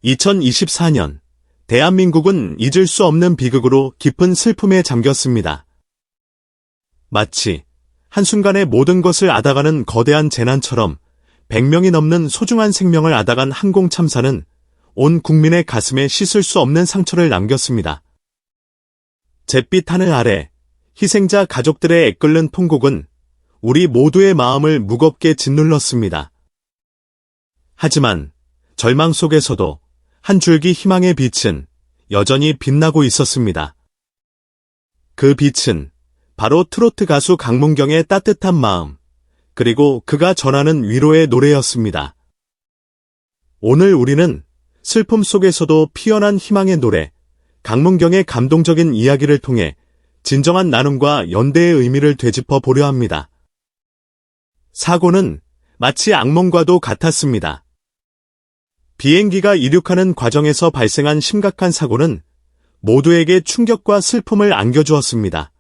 2024년, 대한민국은 잊을 수 없는 비극으로 깊은 슬픔에 잠겼습니다. 마치 한순간에 모든 것을 앗아가는 거대한 재난처럼 100명이 넘는 소중한 생명을 앗아간 항공참사는 온 국민의 가슴에 씻을 수 없는 상처를 남겼습니다. 잿빛 하늘 아래 희생자 가족들의 애끓는 통곡은 우리 모두의 마음을 무겁게 짓눌렀습니다. 하지만 절망 속에서도 한 줄기 희망의 빛은 여전히 빛나고 있었습니다. 그 빛은 바로 트로트 가수 강문경의 따뜻한 마음, 그리고 그가 전하는 위로의 노래였습니다. 오늘 우리는 슬픔 속에서도 피어난 희망의 노래, 강문경의 감동적인 이야기를 통해 진정한 나눔과 연대의 의미를 되짚어 보려 합니다. 사고는 마치 악몽과도 같았습니다. 비행기가 이륙하는 과정에서 발생한 심각한 사고는 모두에게 충격과 슬픔을 안겨주었습니다.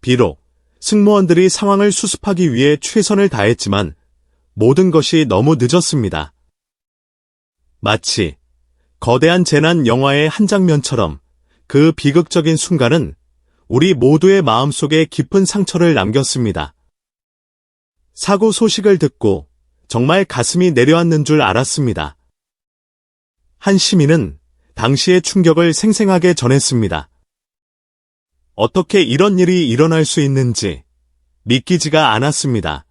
비록 승무원들이 상황을 수습하기 위해 최선을 다했지만 모든 것이 너무 늦었습니다. 마치 거대한 재난 영화의 한 장면처럼 그 비극적인 순간은 우리 모두의 마음속에 깊은 상처를 남겼습니다. 사고 소식을 듣고 정말 가슴이 내려앉는 줄 알았습니다. 한 시민은 당시의 충격을 생생하게 전했습니다. 어떻게 이런 일이 일어날 수 있는지 믿기지가 않았습니다.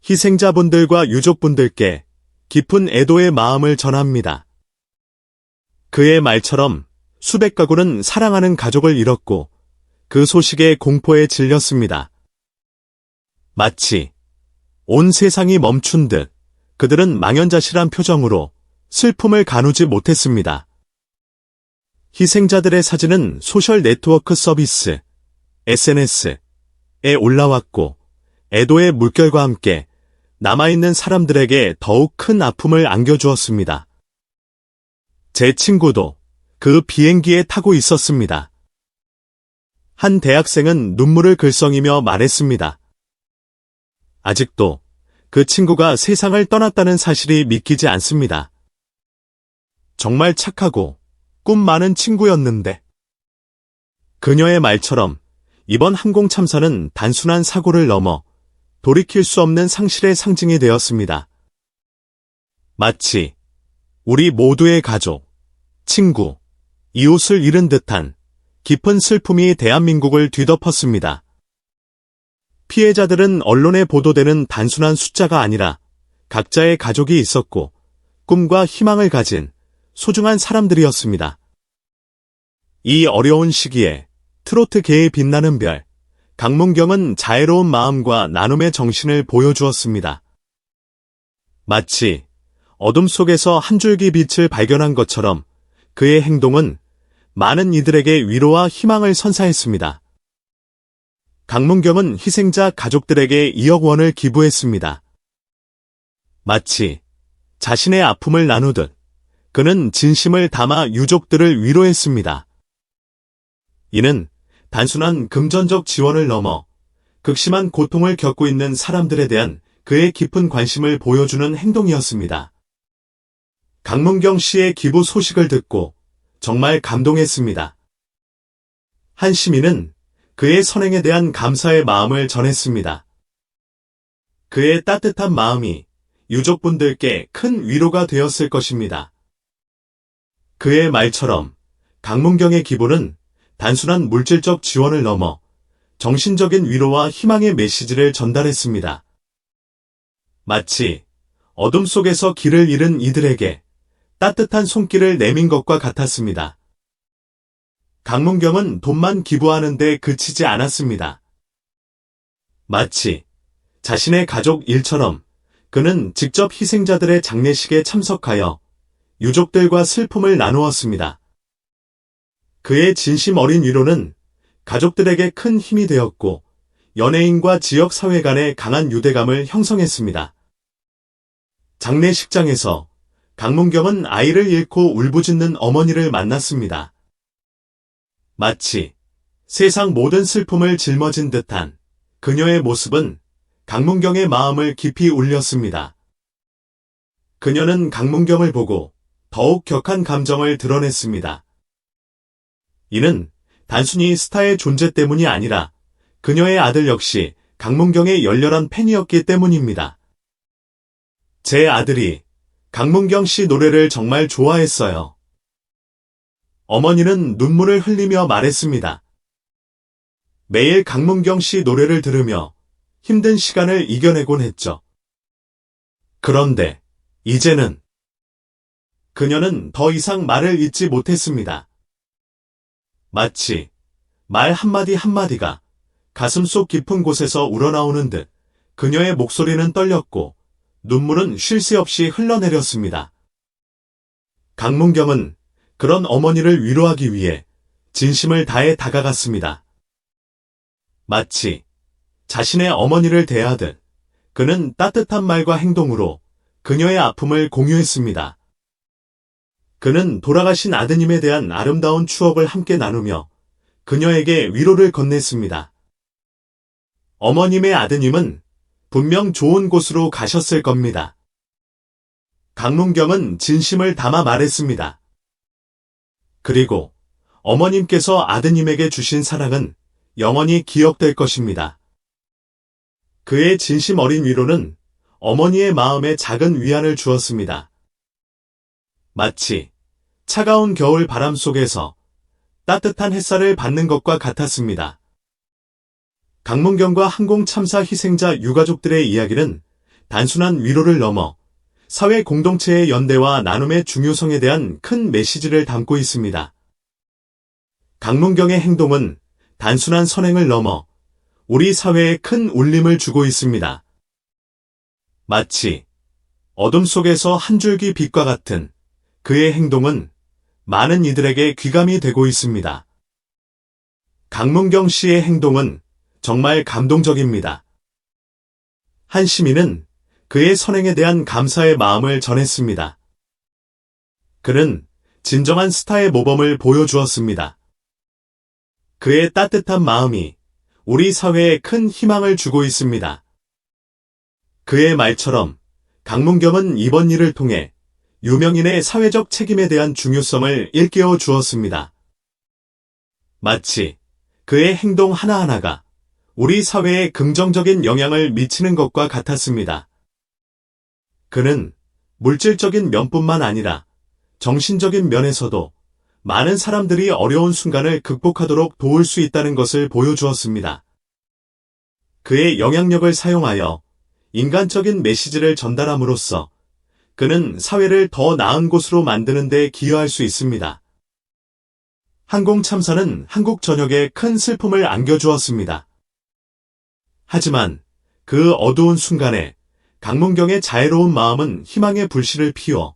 희생자분들과 유족분들께 깊은 애도의 마음을 전합니다. 그의 말처럼 수백 가구는 사랑하는 가족을 잃었고 그 소식에 공포에 질렸습니다. 마치 온 세상이 멈춘 듯 그들은 망연자실한 표정으로 슬픔을 가누지 못했습니다. 희생자들의 사진은 소셜 네트워크 서비스, SNS에 올라왔고 애도의 물결과 함께 남아있는 사람들에게 더욱 큰 아픔을 안겨주었습니다. 제 친구도 그 비행기에 타고 있었습니다. 한 대학생은 눈물을 글썽이며 말했습니다. 아직도 그 친구가 세상을 떠났다는 사실이 믿기지 않습니다. 정말 착하고 꿈 많은 친구였는데. 그녀의 말처럼 이번 항공참사는 단순한 사고를 넘어 돌이킬 수 없는 상실의 상징이 되었습니다. 마치 우리 모두의 가족, 친구, 이웃을 잃은 듯한 깊은 슬픔이 대한민국을 뒤덮었습니다. 피해자들은 언론에 보도되는 단순한 숫자가 아니라 각자의 가족이 있었고 꿈과 희망을 가진 소중한 사람들이었습니다. 이 어려운 시기에 트로트계의 빛나는 별, 강문경은 자애로운 마음과 나눔의 정신을 보여주었습니다. 마치 어둠 속에서 한 줄기 빛을 발견한 것처럼 그의 행동은 많은 이들에게 위로와 희망을 선사했습니다. 강문경은 희생자 가족들에게 2억 원을 기부했습니다. 마치 자신의 아픔을 나누듯 그는 진심을 담아 유족들을 위로했습니다. 이는 단순한 금전적 지원을 넘어 극심한 고통을 겪고 있는 사람들에 대한 그의 깊은 관심을 보여주는 행동이었습니다. 강문경 씨의 기부 소식을 듣고 정말 감동했습니다. 한 시민은 그의 선행에 대한 감사의 마음을 전했습니다. 그의 따뜻한 마음이 유족분들께 큰 위로가 되었을 것입니다. 그의 말처럼 강문경의 기부는 단순한 물질적 지원을 넘어 정신적인 위로와 희망의 메시지를 전달했습니다. 마치 어둠 속에서 길을 잃은 이들에게 따뜻한 손길을 내민 것과 같았습니다. 강문경은 돈만 기부하는 데 그치지 않았습니다. 마치 자신의 가족 일처럼 그는 직접 희생자들의 장례식에 참석하여 유족들과 슬픔을 나누었습니다. 그의 진심 어린 위로는 가족들에게 큰 힘이 되었고 연예인과 지역사회 간의 강한 유대감을 형성했습니다. 장례식장에서 강문경은 아이를 잃고 울부짖는 어머니를 만났습니다. 마치 세상 모든 슬픔을 짊어진 듯한 그녀의 모습은 강문경의 마음을 깊이 울렸습니다. 그녀는 강문경을 보고 더욱 격한 감정을 드러냈습니다. 이는 단순히 스타의 존재 때문이 아니라 그녀의 아들 역시 강문경의 열렬한 팬이었기 때문입니다. 제 아들이 강문경 씨 노래를 정말 좋아했어요. 어머니는 눈물을 흘리며 말했습니다. 매일 강문경 씨 노래를 들으며 힘든 시간을 이겨내곤 했죠. 그런데 이제는 그녀는 더 이상 말을 잇지 못했습니다. 마치 말 한마디 한마디가 가슴속 깊은 곳에서 우러나오는 듯 그녀의 목소리는 떨렸고 눈물은 쉴 새 없이 흘러내렸습니다. 강문경은 그런 어머니를 위로하기 위해 진심을 다해 다가갔습니다. 마치 자신의 어머니를 대하듯 그는 따뜻한 말과 행동으로 그녀의 아픔을 공유했습니다. 그는 돌아가신 아드님에 대한 아름다운 추억을 함께 나누며 그녀에게 위로를 건넸습니다. 어머님의 아드님은 분명 좋은 곳으로 가셨을 겁니다. 강문경은 진심을 담아 말했습니다. 그리고 어머님께서 아드님에게 주신 사랑은 영원히 기억될 것입니다. 그의 진심 어린 위로는 어머니의 마음에 작은 위안을 주었습니다. 마치 차가운 겨울 바람 속에서 따뜻한 햇살을 받는 것과 같았습니다. 강문경과 항공참사 희생자 유가족들의 이야기는 단순한 위로를 넘어 사회 공동체의 연대와 나눔의 중요성에 대한 큰 메시지를 담고 있습니다. 강문경의 행동은 단순한 선행을 넘어 우리 사회에 큰 울림을 주고 있습니다. 마치 어둠 속에서 한 줄기 빛과 같은 그의 행동은 많은 이들에게 귀감이 되고 있습니다. 강문경 씨의 행동은 정말 감동적입니다. 한 시민은 그의 선행에 대한 감사의 마음을 전했습니다. 그는 진정한 스타의 모범을 보여주었습니다. 그의 따뜻한 마음이 우리 사회에 큰 희망을 주고 있습니다. 그의 말처럼 강문경은 이번 일을 통해 유명인의 사회적 책임에 대한 중요성을 일깨워 주었습니다. 마치 그의 행동 하나하나가 우리 사회에 긍정적인 영향을 미치는 것과 같았습니다. 그는 물질적인 면뿐만 아니라 정신적인 면에서도 많은 사람들이 어려운 순간을 극복하도록 도울 수 있다는 것을 보여주었습니다. 그의 영향력을 사용하여 인간적인 메시지를 전달함으로써 그는 사회를 더 나은 곳으로 만드는 데 기여할 수 있습니다. 항공참사는 한국 전역에 큰 슬픔을 안겨주었습니다. 하지만 그 어두운 순간에 강문경의 자애로운 마음은 희망의 불씨를 피워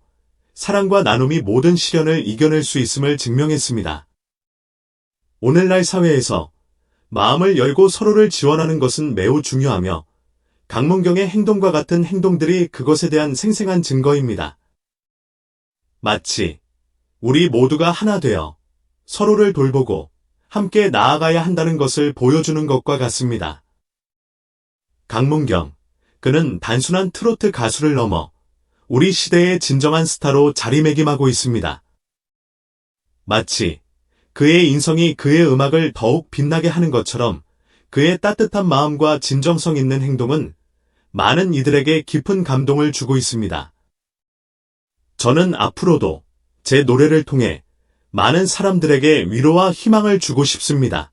사랑과 나눔이 모든 시련을 이겨낼 수 있음을 증명했습니다. 오늘날 사회에서 마음을 열고 서로를 지원하는 것은 매우 중요하며 강문경의 행동과 같은 행동들이 그것에 대한 생생한 증거입니다. 마치 우리 모두가 하나 되어 서로를 돌보고 함께 나아가야 한다는 것을 보여주는 것과 같습니다. 강문경, 그는 단순한 트로트 가수를 넘어 우리 시대의 진정한 스타로 자리매김하고 있습니다. 마치 그의 인성이 그의 음악을 더욱 빛나게 하는 것처럼 그의 따뜻한 마음과 진정성 있는 행동은 많은 이들에게 깊은 감동을 주고 있습니다. 저는 앞으로도 제 노래를 통해 많은 사람들에게 위로와 희망을 주고 싶습니다.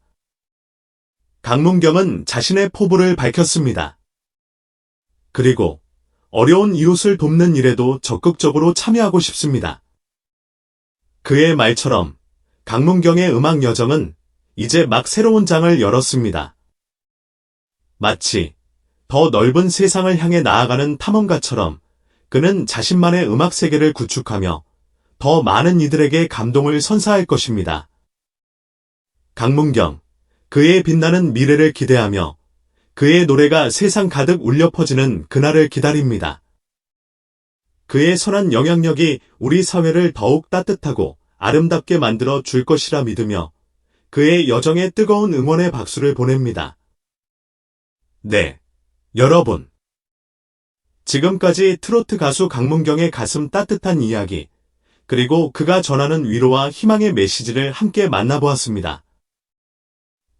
강문경은 자신의 포부를 밝혔습니다. 그리고 어려운 이웃을 돕는 일에도 적극적으로 참여하고 싶습니다. 그의 말처럼 강문경의 음악 여정은 이제 막 새로운 장을 열었습니다. 마치 더 넓은 세상을 향해 나아가는 탐험가처럼 그는 자신만의 음악 세계를 구축하며 더 많은 이들에게 감동을 선사할 것입니다. 강문경, 그의 빛나는 미래를 기대하며 그의 노래가 세상 가득 울려 퍼지는 그날을 기다립니다. 그의 선한 영향력이 우리 사회를 더욱 따뜻하고 아름답게 만들어 줄 것이라 믿으며 그의 여정에 뜨거운 응원의 박수를 보냅니다. 네, 여러분. 지금까지 트로트 가수 강문경의 가슴 따뜻한 이야기, 그리고 그가 전하는 위로와 희망의 메시지를 함께 만나보았습니다.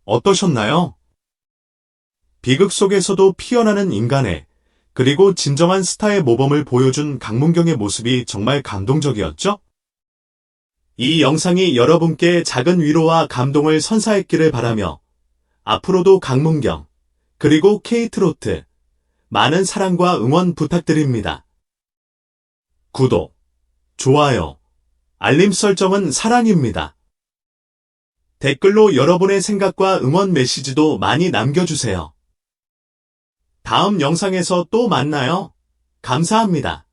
어떠셨나요? 비극 속에서도 피어나는 인간의, 그리고 진정한 스타의 모범을 보여준 강문경의 모습이 정말 감동적이었죠? 이 영상이 여러분께 작은 위로와 감동을 선사했기를 바라며 앞으로도 강문경, 그리고 K트로트, 많은 사랑과 응원 부탁드립니다. 구독, 좋아요, 알림 설정은 사랑입니다. 댓글로 여러분의 생각과 응원 메시지도 많이 남겨주세요. 다음 영상에서 또 만나요. 감사합니다.